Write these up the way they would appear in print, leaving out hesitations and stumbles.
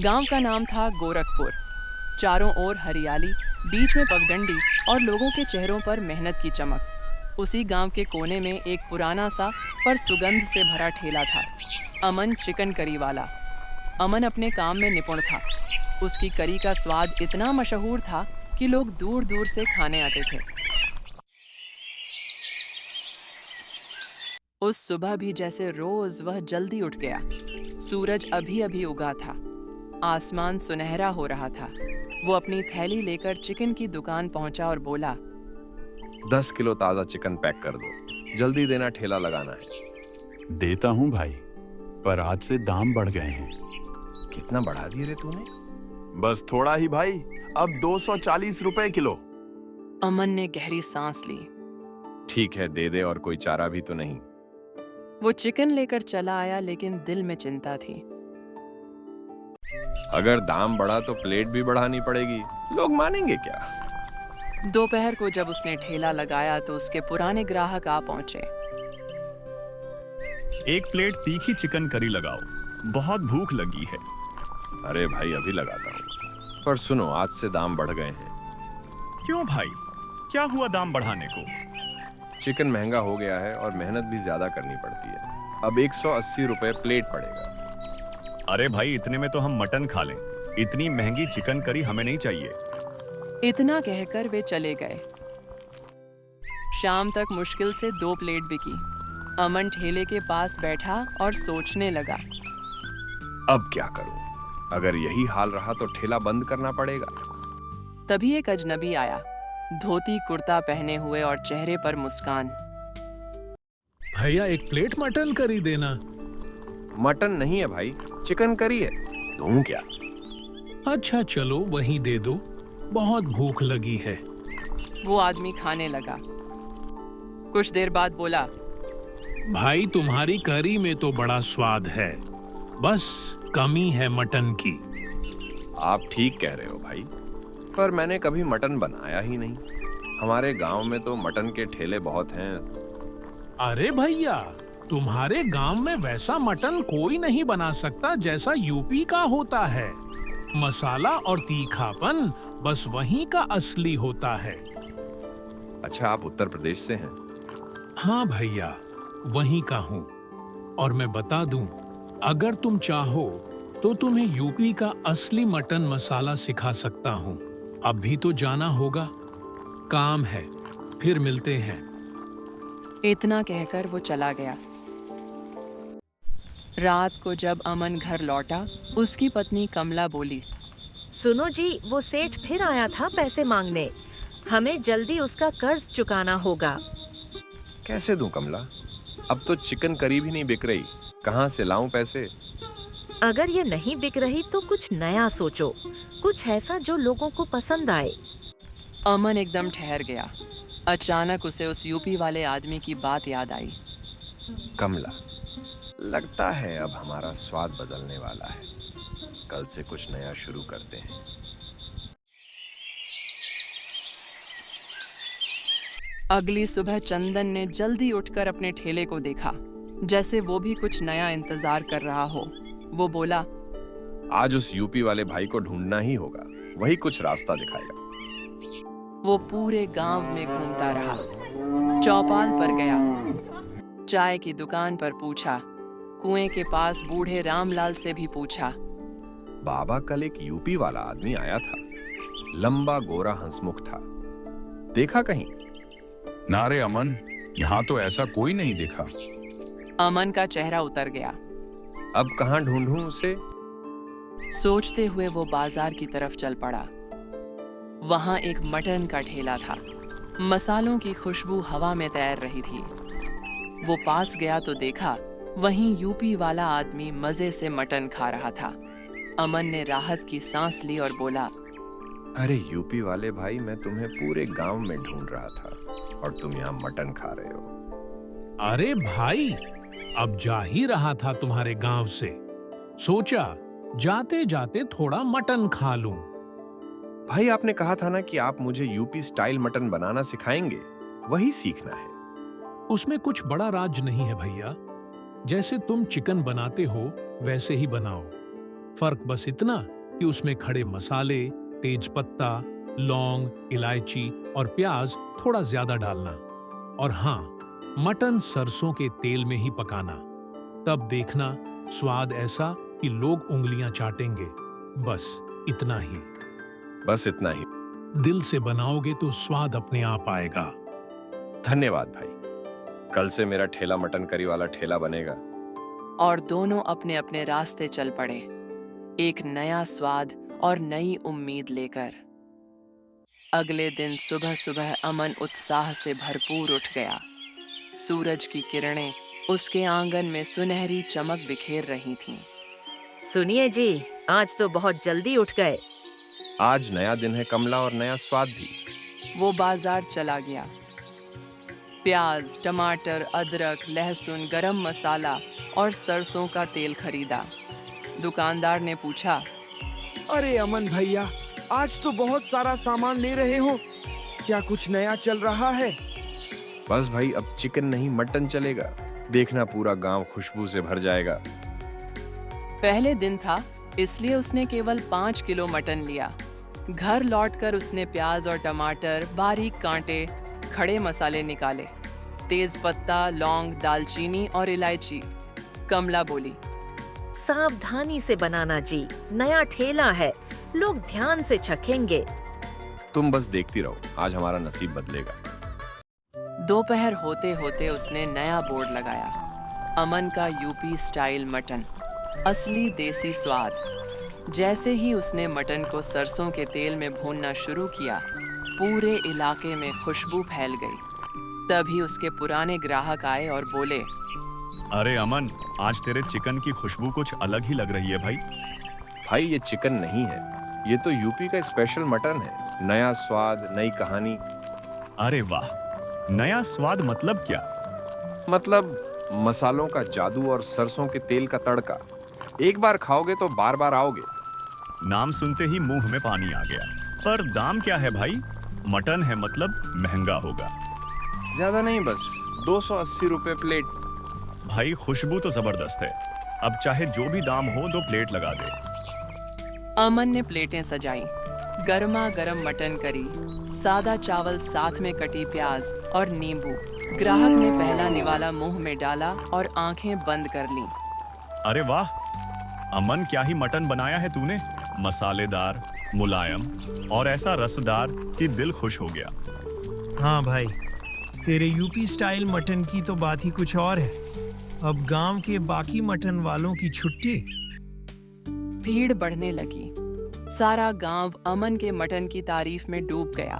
गांव का नाम था गोरखपुर। चारों ओर हरियाली, बीच में पगडंडी और लोगों के चेहरों पर मेहनत की चमक। उसी गांव के कोने में एक पुराना सा पर सुगंध से भरा ठेला था, अमन चिकन करी वाला। अमन अपने काम में निपुण था। उसकी करी का स्वाद इतना मशहूर था कि लोग दूर दूर से खाने आते थे। उस सुबह भी जैसे रोज वह जल्दी उठ गया। सूरज अभी अभी उगा था, आसमान सुनहरा हो रहा था। वो अपनी थैली लेकर चिकन की दुकान पहुंचा और बोला, 10 किलो ताजा चिकन पैक कर दो, जल्दी देना, ठेला लगाना है। देता हूँ भाई, पर आज से दाम बढ़ गए हैं। कितना बढ़ा दिए रे तूने? बस थोड़ा ही भाई, अब 240 रुपए किलो। अमन ने गहरी सांस ली। ठीक है, दे दे, और कोई चारा भी तो नहीं। वो चिकन लेकर चला आया, लेकिन दिल में चिंता थी। अगर दाम बढ़ा तो प्लेट भी बढ़ानी पड़ेगी, लोग मानेंगे क्या? दोपहर को जब उसने ठेला लगाया तो उसके पुराने ग्राहक आ पहुंचे। एक प्लेट तीखी चिकन करी लगाओ, बहुत भूख लगी है। अरे भाई, अभी लगाता हूँ। पर सुनो, आज से दाम बढ़ गए हैं। क्यों भाई, क्या हुआ दाम बढ़ाने को? चिकन महंगा हो गया है और मेहनत भी ज्यादा करनी पड़ती है। अब 180 रुपए प्लेट पड़ेगा। अरे भाई, इतने में तो हम मटन खा लें। इतनी महंगी चिकन करी हमें नहीं चाहिए। इतना कहकर वे चले गए। शाम तक मुश्किल से 2 प्लेट बिकी। अमन ठेले के पास बैठा और सोचने लगा, अब क्या करूं? अगर यही हाल रहा तो ठेला बंद करना पड़ेगा। तभी एक अजनबी आया, धोती कुर्ता पहने हुए और चेहरे पर मुस्कान। भैया, एक प्लेट मटन करी देना। मटन नहीं है भाई, चिकन करी है। दूं क्या? अच्छा चलो, वही दे दो, बहुत भूख लगी है। वो आदमी खाने लगा। कुछ देर बाद बोला, भाई, तुम्हारी करी में तो बड़ा स्वाद है, बस कमी है मटन की। आप ठीक कह रहे हो भाई, पर मैंने कभी मटन बनाया ही नहीं। हमारे गांव में तो मटन के ठेले बहुत हैं। अरे भैया, तुम्हारे गांव में वैसा मटन कोई नहीं बना सकता जैसा यूपी का होता है। मसाला और तीखापन बस वहीं का असली होता है। अच्छा, आप उत्तर प्रदेश से हैं? हाँ भैया, वहीं का हूँ। और मैं बता दूं, अगर तुम चाहो तो तुम्हें यूपी का असली मटन मसाला सिखा सकता हूँ। अब भी तो जाना होगा, काम है, फिर मिलते हैं। इतना कहकर वो चला गया। रात को जब अमन घर लौटा, उसकी पत्नी कमला बोली, सुनो जी, वो सेठ फिर आया था पैसे मांगने। हमें जल्दी उसका कर्ज चुकाना होगा। कैसे दूं कमला? अब तो चिकन करी भी नहीं बिक रही, कहाँ से लाऊं पैसे? अगर ये नहीं बिक रही तो कुछ नया सोचो, कुछ ऐसा जो लोगों को पसंद आए। अमन एकदम ठहर गया। अचानक उसे उस यूपी वाले आदमी की बात याद आई। कमला, लगता है अब हमारा स्वाद बदलने वाला है। कल से कुछ नया शुरू करते हैं। अगली सुबह चंदन ने जल्दी उठकर अपने ठेले को देखा, जैसे वो भी कुछ नया इंतजार कर रहा हो। वो बोला, आज उस यूपी वाले भाई को ढूंढना ही होगा, वही कुछ रास्ता दिखाएगा। वो पूरे गांव में घूमता रहा। चौपाल पर गया, चाय की दुकान पर पूछा, कुएं के पास बूढ़े रामलाल से भी पूछा। बाबा, कल एक यूपी वाला आदमी आया था, लंबा गोरा हंसमुख था, देखा कहीं? ना रे अमन, यहाँ तो ऐसा कोई नहीं देखा। अमन का चेहरा उतर गया। अब कहाँ ढूंढूं उसे? सोचते हुए वो बाजार की तरफ चल पड़ा। वहां एक मटन का ठेला था। मसालों की खुशबू हवा में तैर रही थी। वो पास गया तो देखा, वहीं यूपी वाला आदमी मजे से मटन खा रहा था। अमन ने राहत की सांस ली और बोला, अरे यूपी वाले भाई, मैं तुम्हें पूरे गांव में ढूंढ रहा था और तुम यहाँ मटन खा रहे हो। अरे भाई, अब जा ही रहा था तुम्हारे गांव से, सोचा जाते जाते थोड़ा मटन खा लूं। भाई, आपने कहा था ना कि आप मुझे यूपी स्टाइल मटन बनाना सिखाएंगे, वही सीखना है। उसमें कुछ बड़ा राज नहीं है भैया। जैसे तुम चिकन बनाते हो वैसे ही बनाओ, फर्क बस इतना कि उसमें खड़े मसाले, तेज पत्ता, लौंग, इलायची और प्याज थोड़ा ज्यादा डालना। और हाँ, मटन सरसों के तेल में ही पकाना। तब देखना स्वाद ऐसा कि लोग उंगलियां चाटेंगे। बस इतना ही। बस इतना ही। दिल से बनाओगे तो स्वाद अपने आप आएगा। धन्यवाद भाई। कल से मेरा ठेला मटन करी वाला ठेला बनेगा। और दोनों अपने अपने रास्ते चल पड़े, एक नया स्वाद और नई उम्मीद लेकर। अगले दिन सुबह सुबह अमन उत्साह से भरपूर उठ गया। सूरज की किरणें उसके आंगन में सुनहरी चमक बिखेर रही थीं। सुनिए जी, आज तो बहुत जल्दी उठ गए। आज नया दिन है कमला, और नया स्वाद भी। वो बाजार चला गया। प्याज, टमाटर, अदरक, लहसुन, गरम मसाला और सरसों का तेल खरीदा। दुकानदार ने पूछा, अरे अमन भैया, आज तो बहुत सारा सामान ले रहे हो, क्या कुछ नया चल रहा है? बस भाई, अब चिकन नहीं मटन चलेगा। देखना पूरा गांव खुशबू से भर जाएगा। पहले दिन था, इसलिए उसने केवल 5 किलो मटन लिया। घर लौटकर उसने प्याज और टमाटर बारीक काटे, खड़े मसाले निकाले, तेज पत्ता, लौंग, दालचीनी और इलायची। कमला बोली, सावधानी से बनाना जी, नया ठेला है, लोग ध्यान से चखेंगे। तुम बस देखती रहो, आज हमारा नसीब बदलेगा। दोपहर होते होते उसने नया बोर्ड लगाया, अमन का यूपी स्टाइल मटन, असली देसी स्वाद। जैसे ही उसने मटन को सरसों के तेल में भूनना शुरू किया, पूरे इलाके में खुशबू फैल गई। तभी उसके पुराने ग्राहक आए और बोले, अरे अमन, आज तेरे चिकन की खुशबू कुछ अलग ही लग रही है भाई। भाई, ये चिकन नहीं है, ये तो यूपी का स्पेशल मटन है। नया स्वाद, नई कहानी। अरे वाह, नया स्वाद मतलब क्या? मतलब मसालों का जादू और सरसों के तेल का तड़का। एक बार खाओगे तो बार बार आओगे। नाम सुनते ही मुंह में पानी आ गया। पर दाम क्या है भाई? मटन है मतलब महंगा होगा। ज्यादा नहीं, बस 280 रुपए प्लेट। भाई, खुशबू तो जबरदस्त है। अब चाहे जो भी दाम हो, 2 प्लेट लगा दे। अमन ने प्लेटें सजाई, गर्मा गर्म मटन करी, सादा चावल, साथ में कटी प्याज और नींबू। ग्राहक ने पहला निवाला मुंह में डाला और आंखें बंद कर लीं। अरे वाह अमन, क्या ही मटन बनाया है तूने। मसालेदार, मुलायम और ऐसा रसदार कि दिल खुश हो गया। हाँ भाई, तेरे यूपी स्टाइल मटन की तो बात ही कुछ और है। अब गांव के बाकी मटन वालों की छुट्टी। भीड़ बढ़ने लगी। सारा गांव अमन के मटन की तारीफ में डूब गया।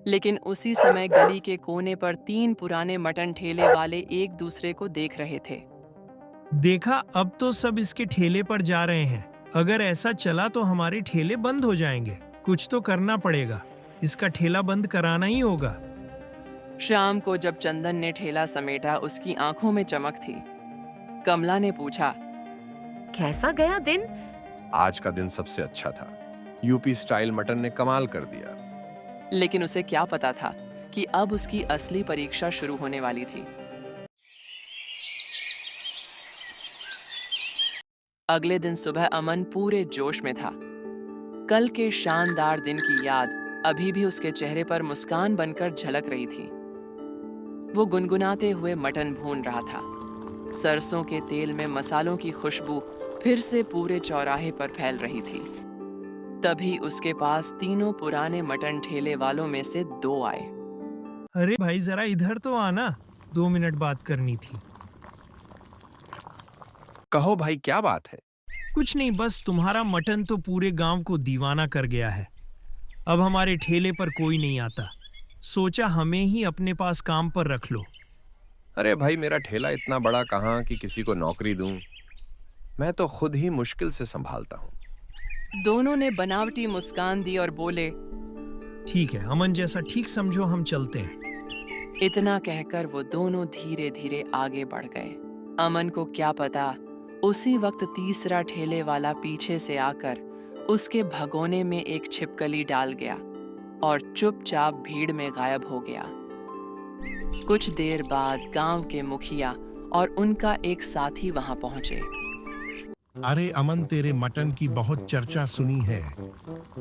लेकिन उसी समय गली के कोने पर 3 पुराने मटन ठेले वाले एक दूसरे को देख रहे थे। देखा, अब तो सब इसके ठेले पर जा रहे हैं। अगर ऐसा चला तो हमारे ठेले बंद हो जाएंगे। कुछ तो करना पड़ेगा, इसका ठेला बंद कराना ही होगा। शाम को जब चंदन ने ठेला समेटा, उसकी आंखों में चमक थी। कमला ने पूछा, कैसा गया दिन? आज का दिन सबसे अच्छा था। यूपी स्टाइल मटन ने कमाल कर दिया। लेकिन उसे क्या पता था कि अब उसकी असली परीक्षा शुरू होने वाली थी। अगले दिन सुबह अमन पूरे जोश में था। कल के शानदार दिन की याद अभी भी उसके चेहरे पर मुस्कान बनकर झलक रही थी। वो गुनगुनाते हुए मटन भून रहा था। सरसों के तेल में मसालों की खुशबू फिर से पूरे चौराहे पर फैल रही थी। तभी उसके पास 3 पुराने मटन ठेले वालों में से 2 आए। अरे भाई, जरा इधर तो आना, 2 मिनट बात करनी थी। कहो भाई, क्या बात है? कुछ नहीं, बस तुम्हारा मटन तो पूरे गांव को दीवाना कर गया है। अब हमारे ठेले पर कोई नहीं आता। सोचा हमें ही अपने पास काम पर रख लो। अरे भाई, मेरा ठेला इतना बड़ा कहाँ कि किसी को नौकरी दूं। मैं तो खुद ही मुश्किल से संभालता हूँ। दोनों ने बनावटी मुस्कान दी और बोले, ठीक है, अमन जैसा ठीक समझो, हम चलते हैं। इतना कहकर वो दोनों धीरे धीरे आगे बढ़ गए। अमन को क्या पता, उसी वक्त तीसरा ठेले वाला पीछे से आकर उसके भगोने में एक छिपकली डाल गया और चुपचाप भीड़ में गायब हो गया। कुछ देर बाद गांव के मुखिया और उनका एक साथी वहां पहुंचे। अरे अमन, तेरे मटन की बहुत चर्चा सुनी है।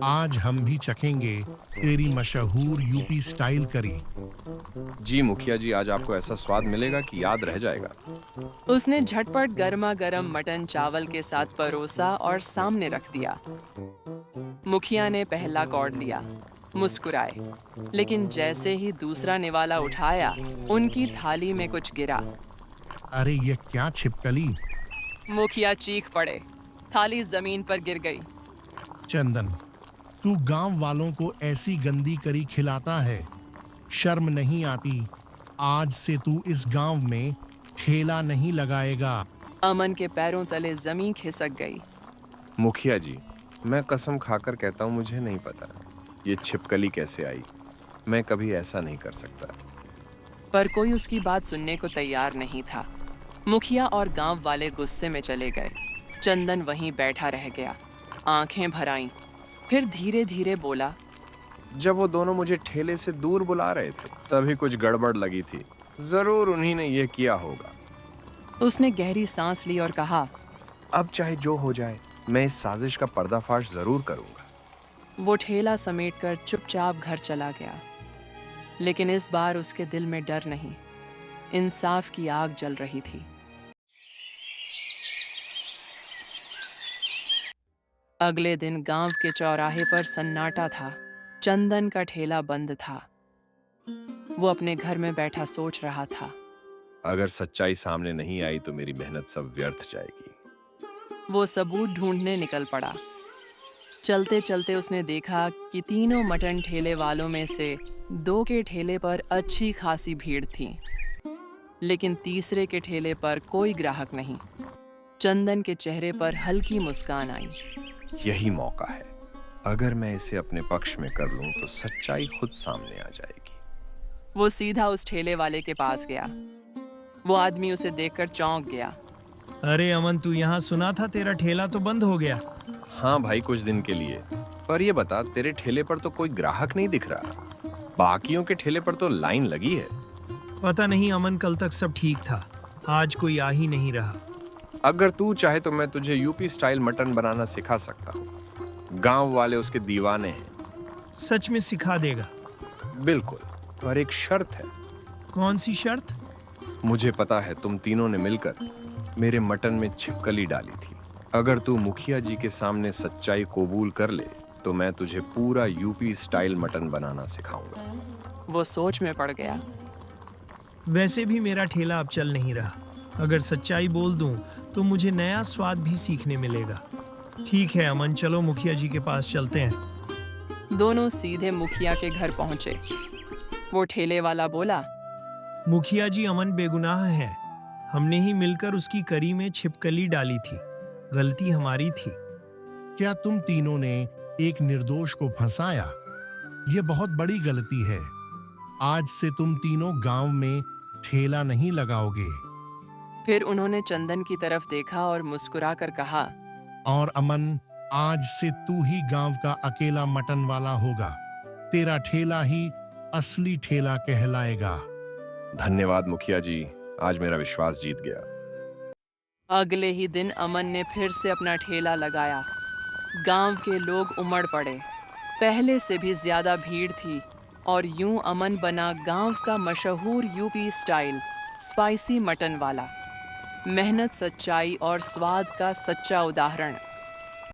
आज हम भी चखेंगे तेरी मशहूर यूपी स्टाइल करी। जी मुखिया जी, आज आपको ऐसा स्वाद मिलेगा कि याद रह जाएगा। उसने झटपट गर्मा गर्म मटन चावल के साथ परोसा और सामने रख दिया। मुखिया ने पहला कौड़ लिया, मुस्कुराए, लेकिन जैसे ही दूसरा निवाला उठाया, उनकी थाली में कुछ गिरा। अरे ये क्या छिपकली! मुखिया चीख पड़े, थाली जमीन पर गिर गई। चंदन, तू गांव वालों को ऐसी गंदी करी खिलाता है, शर्म नहीं आती? आज से तू इस गांव में ठेला नहीं लगाएगा। अमन के पैरों तले जमीन खिसक गई। मुखिया जी, मैं कसम खाकर कहता हूँ, मुझे नहीं पता ये छिपकली कैसे आई। मैं कभी ऐसा नहीं कर सकता। पर कोई उसकी बात सुनने को तैयार नहीं था। मुखिया और गांव वाले गुस्से में चले गए। चंदन वहीं बैठा रह गया, आंखें भर आईं। फिर धीरे धीरे बोला, जब वो दोनों मुझे ठेले से दूर बुला रहे थे, तभी कुछ गड़बड़ लगी थी। जरूर उन्हीं ने ये किया होगा। उसने गहरी सांस ली और कहा, अब चाहे जो हो जाए, मैं इस साजिश का पर्दाफाश जरूर करूंगा। वो ठेला समेटकर चुपचाप घर चला गया। लेकिन इस बार उसके दिल में डर नहीं, इंसाफ की आग जल रही थी। अगले दिन गांव के चौराहे पर सन्नाटा था। चंदन का ठेला बंद था। वो अपने घर में बैठा सोच रहा था, अगर सच्चाई सामने नहीं आई तो मेरी मेहनत सब व्यर्थ जाएगी। वो सबूत ढूंढने निकल पड़ा। चलते चलते उसने देखा कि तीनों मटन ठेले वालों में से 2 के ठेले पर अच्छी खासी भीड़ थी, लेकिन तीसरे के ठेले पर कोई ग्राहक नहीं। चंदन के चेहरे पर हल्की मुस्कान आई। यही मौका है। अगर मैं इसे अपने पक्ष में कर लूं तो सच्चाई खुद सामने आ जाएगी। वो सीधा उस ठेले वाले के पास गया। वो आदमी उसे देखकर चौंक गया। अरे अमन, तू यहाँ सुना था तेरा ठेला तो बंद हो गया? हाँ भाई, कुछ दिन के लिए। पर ये बता, तेरे ठेले पर तो कोई ग्राहक नहीं दिख रहा। बाकियों के ठेले पर तो लाइन लगी है। पता नहीं अमन, कल तक सब ठीक था, आज कोई आ ही नहीं रहा। अगर तू चाहे तो मैं तुझे यूपी स्टाइल मटन बनाना सिखा सकता हूँ। गांव वाले उसके दीवाने हैं। सच में सिखा देगा? बिल्कुल, पर एक शर्त है। कौन सी शर्त? मुझे पता है तुम तीनों ने मिलकर मेरे मटन में छिपकली डाली थी। अगर तू मुखिया जी के सामने सच्चाई कबूल कर ले तो मैं तुझे पूरा यूपी स्टाइल मटन बनाना सिखाऊंगा। वो सोच में पड़ गया। वैसे भी मेरा ठेला अब चल नहीं रहा। अगर सच्चाई बोल दूं तो मुझे नया स्वाद भी सीखने मिलेगा। ठीक है अमन, चलो मुखिया जी के पास चलते हैं। दोनों सीधे मुखिया के घर पहुंचे। वो ठेले वाला बोला, मुखिया जी, अमन बेगुनाह है। हमने ही मिलकर उसकी करी में छिपकली डाली थी। गलती हमारी थी। क्या तुम तीनों ने एक निर्दोष को फंसाया? ये बहुत बड़ी गलती है। आज से तुम तीनों गांव में ठेला नहीं लगाओगे। फिर उन्होंने चंदन की तरफ देखा और मुस्कुराकर कहा, और अमन, आज से तू ही गांव का अकेला मटन वाला होगा। तेरा ठेला ही असली ठेला कहलाएगा। धन्यवाद मुखिया जी, आज मेरा विश्वास जीत गया। अगले ही दिन अमन ने फिर से अपना ठेला लगाया। गांव के लोग उमड़ पड़े। पहले से भी ज्यादा भीड़ थी और यूं अमन बना गांव का मशहूर यूपी स्टाइल स्पाइसी मटन वाला। मेहनत, सच्चाई और स्वाद का सच्चा उदाहरण।